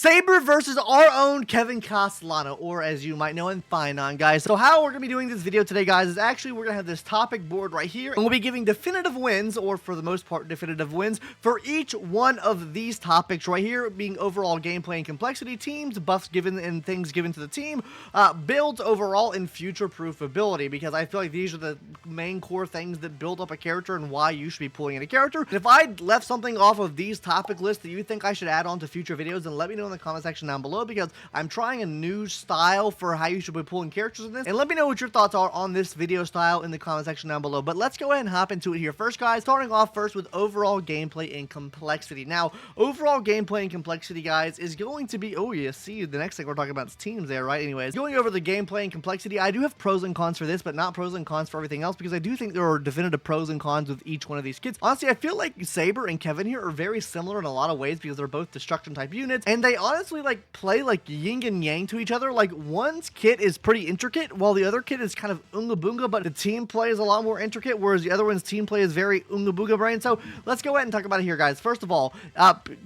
Saber versus our own Kevin Castellano, or as you might know him, Phainon, guys. So how we're going to be doing this video today, guys, is actually we're going to have this topic board right here, and we'll be giving definitive wins, or for the most part, definitive wins, for each one of these topics right here, being overall gameplay and complexity, teams, buffs given and things given to the team, builds overall, and future-proof ability, because I feel like these are the main core things that build up a character and why you should be pulling in a character. And if I left something off of these topic lists that you think I should add on to future videos, then let me know in the comment section down below, because I'm trying a new style for how you should be pulling characters in this, and let me know what your thoughts are on this video style in the comment section down below. But let's go ahead and hop into it here first, guys, starting off first with overall gameplay and complexity. Now, overall gameplay and complexity, guys, is going to be, oh yeah, see, the next thing we're talking about is teams there, right? Anyways, going over the gameplay and complexity, I do have pros and cons for this, but not pros and cons for everything else, because I do think there are definitive pros and cons with each one of these kits. Honestly, I feel like Saber and Kevin here are very similar in a lot of ways, because they're both destruction type units, and they honestly like play like yin and yang to each other. Like, one's kit is pretty intricate while the other kit is kind of unga boonga, but the team play is a lot more intricate, whereas the other one's team play is very unga boonga brain. So let's go ahead and talk about it here, guys. First of all,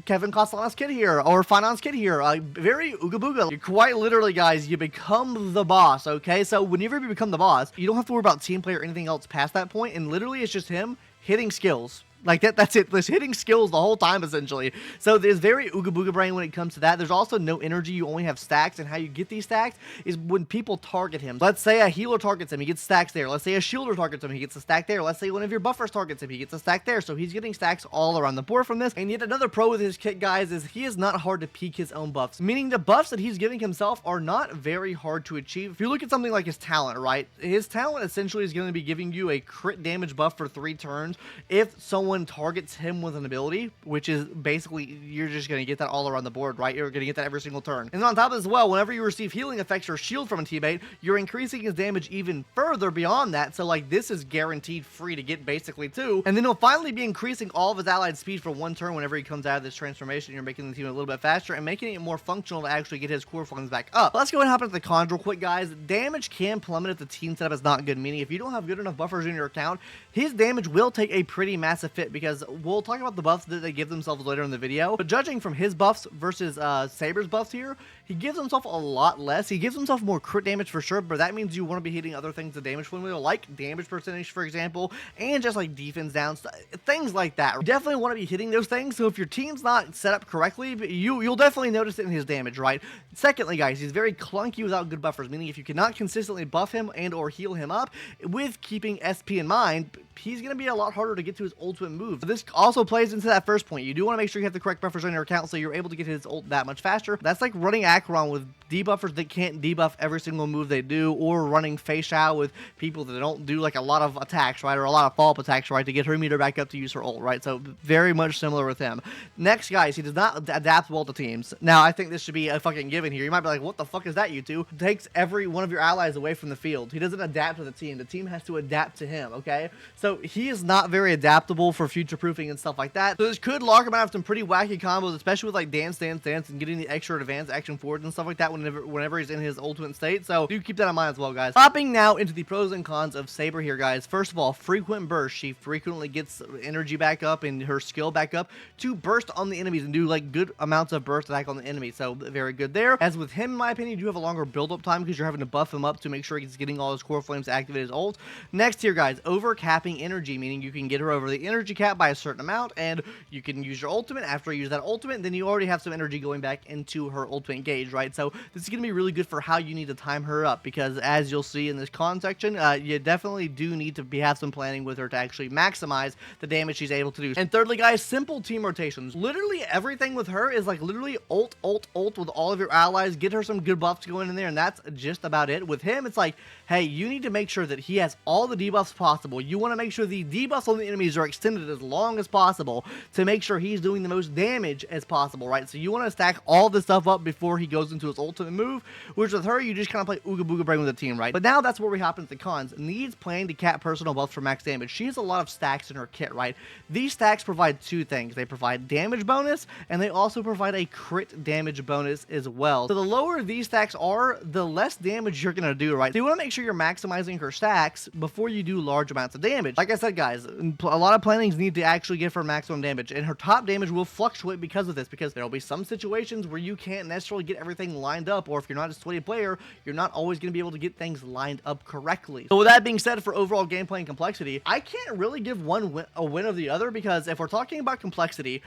Kevin Castellano's kit here, or Phainon's kit here, very ooga booga. You quite literally, guys, you become the boss, okay? So whenever you become the boss, you don't have to worry about team play or anything else past that point, and literally it's just him hitting skills. Like, that's it. There's hitting skills the whole time, essentially. So there's very ooga booga brain when it comes to that. There's also no energy. You only have stacks, and how you get these stacks is when people target him. Let's say a healer targets him, he gets stacks there. Let's say a shielder targets him, he gets a stack there. Let's say one of your buffers targets him, he gets a stack there. So he's getting stacks all around the board from this. And yet another pro with his kit, guys, is he is not hard to peak his own buffs. Meaning the buffs that he's giving himself are not very hard to achieve. If you look at something like his talent, right? His talent essentially is going to be giving you a crit damage buff for 3 turns if someone targets him with an ability, which is basically, you're just going to get that all around the board, right? You're going to get that every single turn. And on top of this as well, whenever you receive healing effects or shield from a teammate, you're increasing his damage even further beyond that. So like, this is guaranteed free to get basically too. And then he'll finally be increasing all of his allied speed for 1 turn whenever he comes out of this transformation. You're making the team a little bit faster and making it more functional to actually get his core flames back up. Let's go ahead and hop into the cons real quick, guys. Damage can plummet if the team setup is not good, meaning if you don't have good enough buffers in your account, his damage will take a pretty massive hit, because we'll talk about the buffs that they give themselves later in the video. But judging from his buffs versus Saber's buffs here, he gives himself a lot less. He gives himself more crit damage for sure, but that means you want to be hitting other things the damage formula, like damage percentage, for example, and just like defense down, things like that. You definitely want to be hitting those things, so if your team's not set up correctly, you'll definitely notice it in his damage, right? Secondly, guys, he's very clunky without good buffers, meaning if you cannot consistently buff him and or heal him up with keeping SP in mind, he's going to be a lot harder to get to his ultimate move. This also plays into that first point. You do want to make sure you have the correct buffers on your account so you're able to get his ult that much faster. That's like running Acheron with debuffers that can't debuff every single move they do, or running Phainon with people that don't do like a lot of attacks, right, or a lot of follow-up attacks, right, to get her meter back up to use her ult, right? So very much similar with him. Next, guys, he does not adapt well to teams. Now, I think this should be a fucking given here. You might be like, what the fuck is that, you two? Takes every one of your allies away from the field. He doesn't adapt to the team. The team has to adapt to him, okay? So he is not very adaptable for future-proofing and stuff like that. So this could lock him out of some pretty wacky combos, especially with like dance, and getting the extra advanced action forwards and stuff like that whenever he's in his ultimate state. So do keep that in mind as well, guys. Hopping now into the pros and cons of Saber here, guys. First of all, frequent burst. She frequently gets energy back up and her skill back up to burst on the enemies and do like good amounts of burst attack on the enemy. So very good there. As with him, in my opinion, you do have a longer build-up time because you're having to buff him up to make sure he's getting all his core flames to activate his ult. Next here, guys, overcapping energy, meaning you can get her over the energy cap by a certain amount, and you can use your ultimate. After you use that ultimate, then you already have some energy going back into her ultimate gauge, right? So this is going to be really good for how you need to time her up, because as you'll see in this con section, you definitely do need to have some planning with her to actually maximize the damage she's able to do. And thirdly, guys, simple team rotations. Literally everything with her is like literally ult with all of your allies, get her some good buffs going in there, and that's just about it. With him, it's like, hey, you need to make sure that he has all the debuffs possible. You want to make sure the debuffs on the enemies are extended as long as possible to make sure he's doing the most damage as possible, right? So you want to stack all this stuff up before he he goes into his ultimate move, which with her, you just kind of play Ooga Booga Brain with the team, right? But now that's where we hop into the cons. Needs playing to cap personal buffs for max damage. She has a lot of stacks in her kit, right? These stacks provide two things. They provide damage bonus, and they also provide a crit damage bonus as well. So the lower these stacks are, the less damage you're going to do, right? So you want to make sure you're maximizing her stacks before you do large amounts of damage. Like I said, guys, a lot of plannings need to actually give her maximum damage, and her top damage will fluctuate because of this, because there'll be some situations where you can't necessarily get everything lined up, or if you're not a sweaty player, you're not always going to be able to get things lined up correctly. So with that being said, for overall gameplay and complexity, I can't really give one a win of the other, because if we're talking about complexity,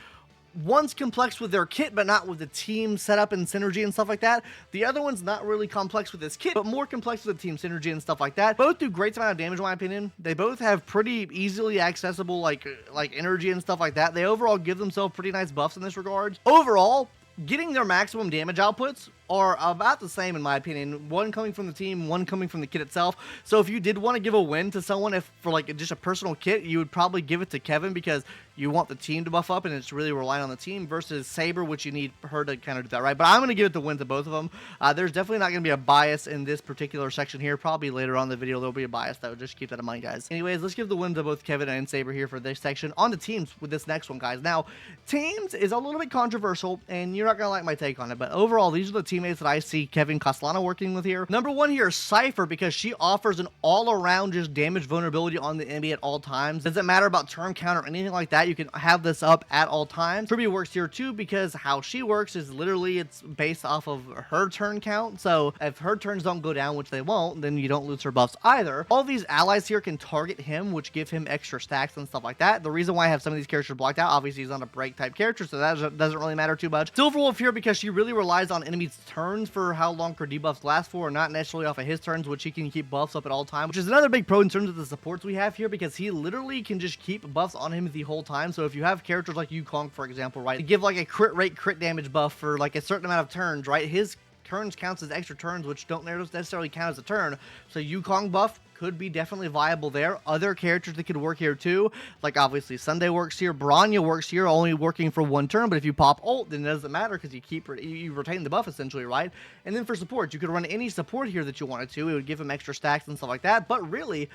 one's complex with their kit, but not with the team setup and synergy and stuff like that. The other one's not really complex with his kit, but more complex with the team synergy and stuff like that. Both do great amount of damage, in my opinion. They both have pretty easily accessible, like energy and stuff like that. They overall give themselves pretty nice buffs in this regard. Overall, getting their maximum damage outputs are about the same, in my opinion. One coming from the team, one coming from the kit itself. So if you did want to give a win to someone, if for like just a personal kit, you would probably give it to Kevin, because you want the team to buff up and it's really relying on the team, versus Saber, which you need her to kind of do that, right? But I'm going to give it the win to both of them. There's definitely not going to be a bias in this particular section here. Probably later on in the video there'll be a bias, though. Just keep that in mind, guys. Anyways, let's give the win to both Kevin and Saber here for this section. On to teams with this next one, guys. Now, teams is a little bit controversial, and you're not going to like my take on it, but overall, these are the teammates that I see Kevin Castellano working with here. Number one here is Cypher, because she offers an all-around just damage vulnerability on the enemy at all times. Doesn't matter about turn count or anything like that. You can have this up at all times. Tribute works here too, because how she works is literally it's based off of her turn count. So if her turns don't go down, which they won't, then you don't lose her buffs either. All these allies here can target him, which give him extra stacks and stuff like that. The reason why I have some of these characters blocked out, obviously he's on a break type character, so that doesn't really matter too much. Silverwolf here, because she really relies on enemies' turns for how long her debuffs last for, and not necessarily off of his turns, which he can keep buffs up at all times, which is another big pro in terms of the supports we have here, because he literally can just keep buffs on him the whole time. So if you have characters like Yukong, for example, right, to give like a crit rate, crit damage buff for like a certain amount of turns, right, his turns counts as extra turns, which don't necessarily count as a turn. So Yukong buff could be definitely viable there. Other characters that could work here too, like obviously Sunday works here, Bronya works here, only working for one turn, but if you pop ult, then it doesn't matter, because you retain the buff essentially, right? And then for support, you could run any support here that you wanted to. It would give him extra stacks and stuff like that, but really,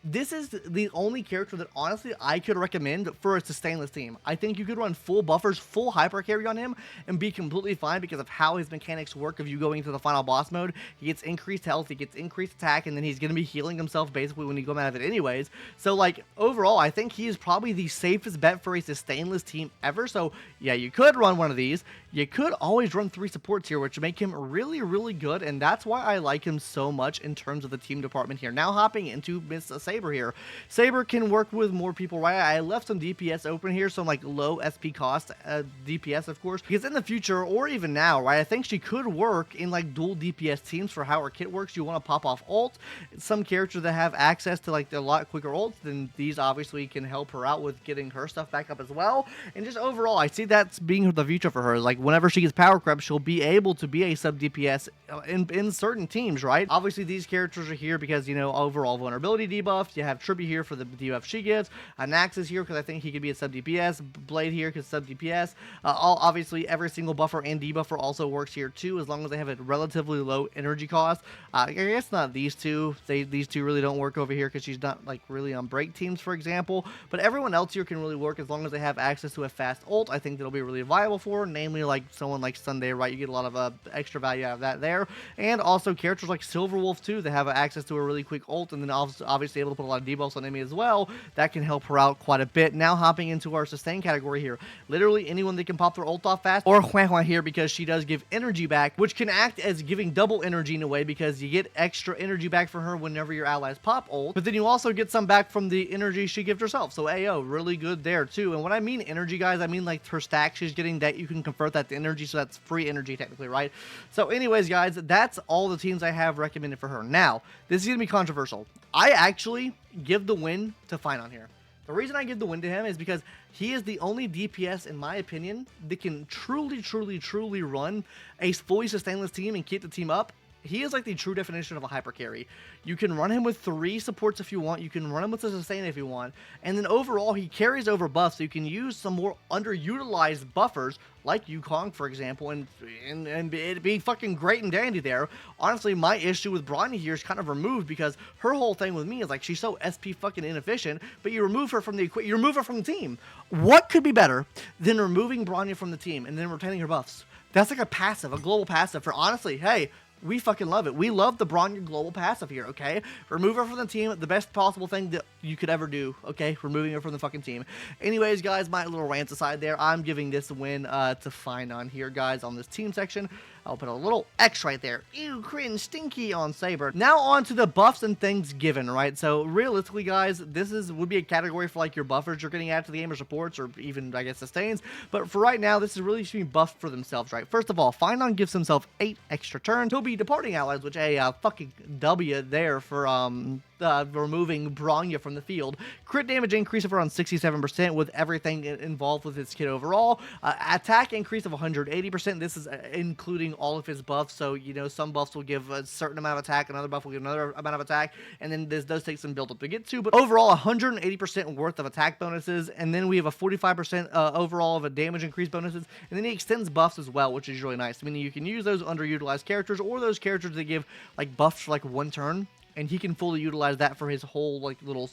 this is the only character that honestly I could recommend for a sustainless team. I think you could run full buffers, full hyper carry on him, and be completely fine because of how his mechanics work of you going to the final boss mode. He gets increased health, he gets increased attack, and then he's going to be healing himself basically when you come out of it anyways. So like overall, I think he is probably the safest bet for a sustainless team ever. So yeah, you could run one of these. You could always run 3 supports here, which make him really, really good, and that's why I like him so much in terms of the team department here. Now hopping into Miss Saber here. Saber can work with more people, right? I left some DPS open here, some like low SP cost DPS, of course, because in the future, or even now, right, I think she could work in like dual DPS teams for how her kit works. You want to pop off ult. Some characters that have access to like a lot quicker ults, then these obviously can help her out with getting her stuff back up as well. And just overall, I see that's being the future for her. Like whenever she gets power crept, she'll be able to be a sub DPS in certain teams, right? Obviously, these characters are here because, you know, overall vulnerability debuff. You have Tribute here for the debuff she gives. Nax is here because I think he could be a sub DPS. Blade here because sub DPS. Obviously, every single buffer and debuffer also works here too, as long as they have a relatively low energy cost. I guess not these two. These two really don't work over here because she's not like really on break teams, for example. But everyone else here can really work as long as they have access to a fast ult. I think that'll be really viable for her, namely like someone like Sunday, right? You get a lot of extra value out of that there. And also characters like Silverwolf too, that have access to a really quick ult, and then obviously able to put a lot of debuffs on enemy as well. That can help her out quite a bit. Now hopping into our sustain category here. Literally anyone that can pop their ult off fast, or Hua Hua here because she does give energy back, which can act as giving double energy in a way, because you get extra energy back from her whenever your allies pop ult, but then you also get some back from the energy she gives herself. So AO, really good there too. And when I mean energy, guys, I mean like her stack she's getting, that you can convert that to energy, so that's free energy technically, right? So anyways, guys, that's all the teams I have recommended for her. Now, this is going to be controversial. I actually give the win to Phainon here. The reason I give the win to him is because he is the only DPS, in my opinion, that can truly run a fully sustainless team and keep the team up he is like the true definition of a hyper carry. You can run him with 3 supports if you want. You can run him with a sustain if you want. And then overall, he carries over buffs, so you can use some more underutilized buffers, like Yukong, for example, and it'd be fucking great and dandy there. Honestly, my issue with Bronny here is kind of removed because her whole thing with me is like she's so SP fucking inefficient, but you remove her from the team. What could be better than removing Bronny from the team and then retaining her buffs? That's like a passive, a global passive for, honestly, hey, we fucking love it. We love the Bronny global passive here, okay? Remove her from the team, the best possible thing that you could ever do, okay? Removing her from the fucking team. Anyways, guys, my little rant aside there, I'm giving this win to Phainon here, guys, on this team section. I'll put a little X right there. Ew, cringe, stinky on Saber. Now on to the buffs and things given, right? So realistically, guys, this would be a category for like your buffers you're getting added to the game or supports or even, I guess, sustains. But for right now, this is really being buffed for themselves, right? First of all, Phainon gives himself 8 extra turns. He'll be departing allies, which a fucking W there for removing Bronya from the field. Crit damage increase of around 67% with everything involved with his kit overall. Attack increase of 180%. This is including all of his buffs. So, you know, some buffs will give a certain amount of attack, another buff will give another amount of attack, and then this does take some build up to get to. But overall, 180% worth of attack bonuses, and then we have a 45% overall of a damage increase bonuses, and then he extends buffs as well, which is really nice. I mean, you can use those underutilized characters or those characters that give like buffs for like 1 turn, and he can fully utilize that for his whole like little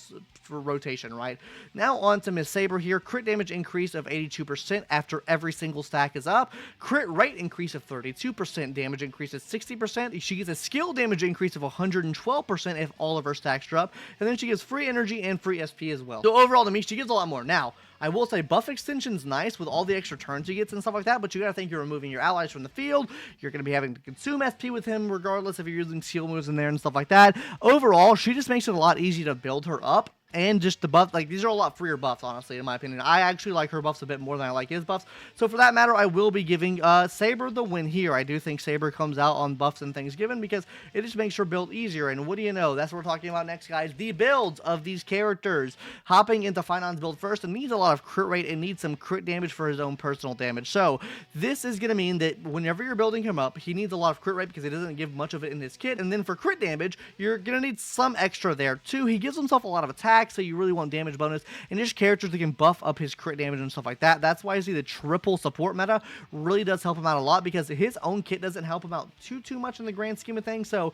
rotation, right? Now on to Miss Saber here. Crit damage increase of 82% after every single stack is up. Crit rate increase of 32%. Damage increase of 60%. She gets a skill damage increase of 112% if all of her stacks drop. And then she gets free energy and free SP as well. So overall to me, she gives a lot more. Now, I will say buff extension's nice with all the extra turns he gets and stuff like that, but you gotta think you're removing your allies from the field. You're gonna be having to consume SP with him regardless if you're using seal moves in there and stuff like that. Overall, she just makes it a lot easier to build her up. And just the buff, like, these are a lot freer buffs, honestly, in my opinion. I actually like her buffs a bit more than I like his buffs. So for that matter, I will be giving Saber the win here. I do think Saber comes out on buffs and things given because it just makes her build easier. And what do you know? That's what we're talking about next, guys. The builds of these characters. Hopping into Phainon's build first, and needs a lot of crit rate and needs some crit damage for his own personal damage. So this is going to mean that whenever you're building him up, he needs a lot of crit rate because he doesn't give much of it in his kit. And then for crit damage, you're going to need some extra there too. He gives himself a lot of attack, so you really want damage bonus, and just characters that can buff up his crit damage and stuff like that. That's why I see the triple support meta really does help him out a lot, because his own kit doesn't help him out too much in the grand scheme of things. So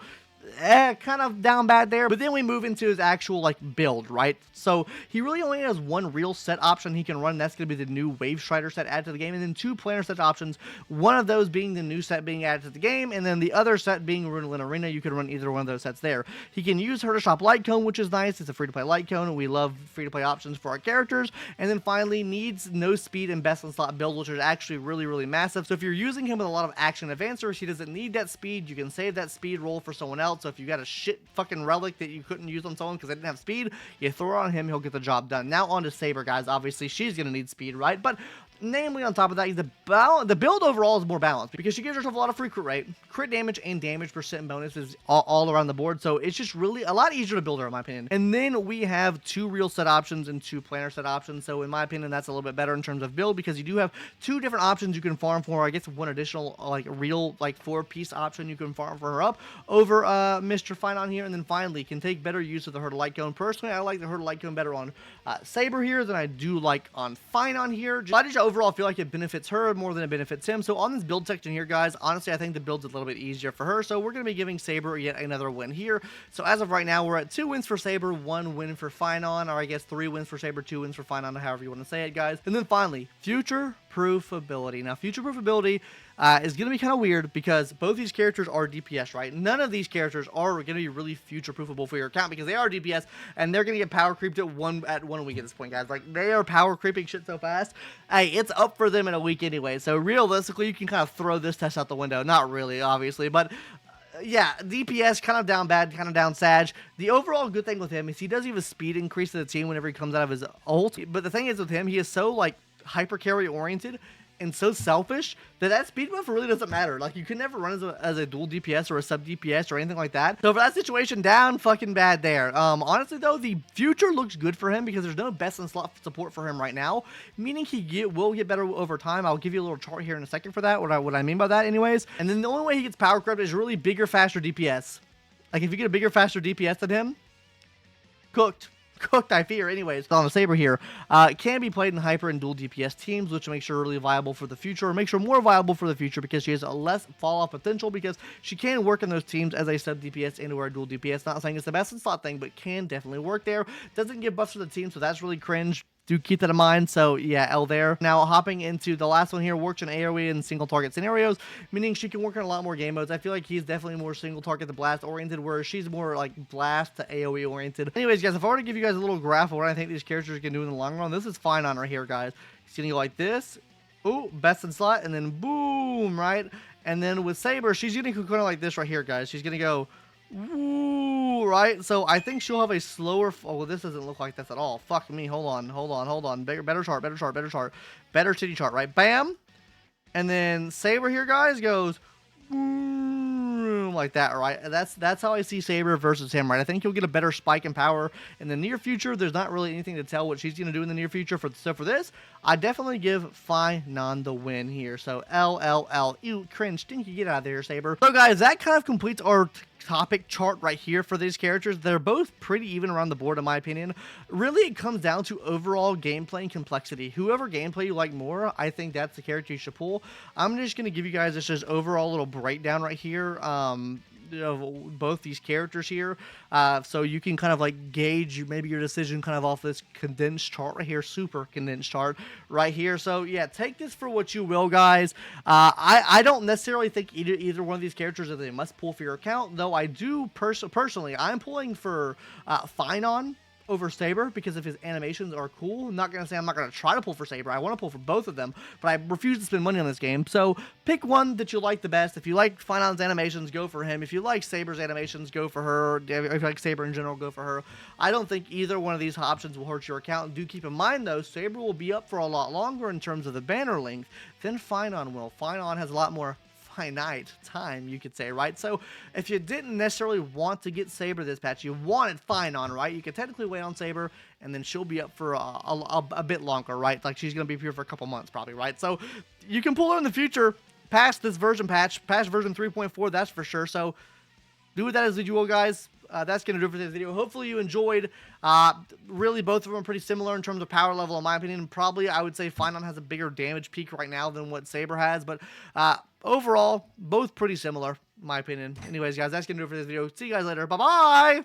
kind of down bad there. But then we move into his actual like build, right? So he really only has 1 real set option he can run, and that's going to be the new Wave Strider set added to the game, and then 2 planar set options, one of those being the new set being added to the game, and then the other set being Runelin Arena. You can run either one of those sets there. He can use her to shop Light Cone, which is nice. It's a free-to-play Light Cone, and we love free-to-play options for our characters. And then finally, needs no speed and best in slot build, which is actually really massive. So if you're using him with a lot of action advancers, he doesn't need that speed. You can save that speed roll for someone else. So if you got a shit fucking relic that you couldn't use on someone because they didn't have speed, you throw it on him, he'll get the job done. Now on to Saber, guys. Obviously, she's gonna need speed, right? But namely, on top of that, the build overall is more balanced because she gives herself a lot of free crit rate, crit damage, and damage percent bonuses all around the board. So it's just really a lot easier to build her, in my opinion. And then we have 2 real set options and 2 planar set options. So in my opinion, that's a little bit better in terms of build because you do have 2 different options you can farm for. I guess 1 additional like real like 4-piece option you can farm for her up over Mr. Phainon here. And then finally, can take better use of the Herd Light Cone. Personally, I like the Herd Light Cone better on Saber here than I do like on Phainon here. I just overall feel like it benefits her more than it benefits him. So on this build section here, guys, honestly, I think the build's a little bit easier for her. So we're going to be giving Saber yet another win here. So as of right now, we're at 2 wins for Saber, 1 win for Phainon, or I guess 3 wins for Saber, 2 wins for Phainon, however you want to say it, guys. And then finally, future proof ability. Now, future proof ability is going to be kind of weird because both these characters are DPS, right? None of these characters are going to be really future-proofable for your account because they are DPS, and they're going to get power creeped at one week at this point, guys. Like, they are power creeping shit so fast. Hey, it's up for them in a week anyway, so realistically, you can kind of throw this test out the window. Not really, obviously, but yeah, DPS, kind of down bad, kind of down Sag. The overall good thing with him is he does give a speed increase to the team whenever he comes out of his ult, but the thing is with him, he is so, like, hyper carry oriented. and so selfish that speed buff really doesn't matter. Like, you can never run as a dual DPS or a sub DPS or anything like that. So for that situation, down fucking bad there. Honestly though, the future looks good for him because there's no best in slot support for him right now, meaning he will get better over time. I'll give you a little chart here in a second for that, what I mean by that anyways. And then the only way he gets power crept is really bigger, faster DPS. Like, if you get a bigger, faster DPS than him, cooked, I fear. Anyways, on a Saber here, it can be played in hyper and dual DPS teams, which makes her really viable for the future, or makes her more viable for the future because she has a less fall-off potential because she can work in those teams as a sub DPS and or a dual DPS. Not saying it's the best in slot thing, but can definitely work there. Doesn't give buffs to the team, so that's really cringe. Do keep that in mind. So yeah, L there. Now hopping into the last one here, works in AoE and single target scenarios, meaning she can work in a lot more game modes. I feel like he's definitely more single target to blast oriented, whereas she's more like blast to AoE oriented. Anyways, guys, if I were to give you guys a little graph of what I think these characters can do in the long run, this is Phainon right here, guys. He's gonna go like this. Ooh, best in slot, and then boom, right? And then with Saber, she's gonna go kind of like this right here, guys. She's gonna go ooh, right? So I think she'll have a slower... Oh, well, this doesn't look like this at all. Fuck me. Hold on. Better chart. Better city chart, right? Bam. And then Saber here, guys, goes boom, like that, right? That's how I see Saber versus him, right? I think he'll get a better spike in power in the near future. There's not really anything to tell what she's going to do in the near future. So for this, I definitely give Phainon the win here. So LLL. Ew, cringe, stinky, get out of there, Saber. So guys, that kind of completes our topic chart right here for these characters. They're both pretty even around the board in my opinion. Really, it comes down to overall gameplay and complexity. Whoever gameplay you like more, I think that's the character you should pull. I'm just going to give you guys this just overall little breakdown right here. Of both these characters here, so you can kind of like gauge maybe your decision kind of off this condensed chart right here, super condensed chart right here. So yeah, take this for what you will, guys. I don't necessarily think either one of these characters that they must pull for your account, though I do personally I'm pulling for Phainon over Saber because if his animations are cool. I'm not going to say I'm not going to try to pull for Saber. I want to pull for both of them, but I refuse to spend money on this game. So pick one that you like the best. If you like Phainon's animations, go for him. If you like Saber's animations, go for her. If you like Saber in general, go for her. I don't think either one of these options will hurt your account. Do keep in mind, though, Saber will be up for a lot longer in terms of the banner length than Phainon will. Phainon has a lot more finite time, you could say, right? So if you didn't necessarily want to get Saber this patch, you wanted Phainon, right? You could technically wait on Saber, and then she'll be up for a bit longer, right? Like, she's going to be here for a couple months, probably, right? So you can pull her in the future past this version patch, past version 3.4, that's for sure. So do with that as you will, guys. That's going to do it for this video. Hopefully you enjoyed. Really, both of them are pretty similar in terms of power level, in my opinion. Probably, I would say Phainon has a bigger damage peak right now than what Saber has. But overall, both pretty similar, in my opinion. Anyways, guys, that's going to do it for this video. See you guys later. Bye-bye!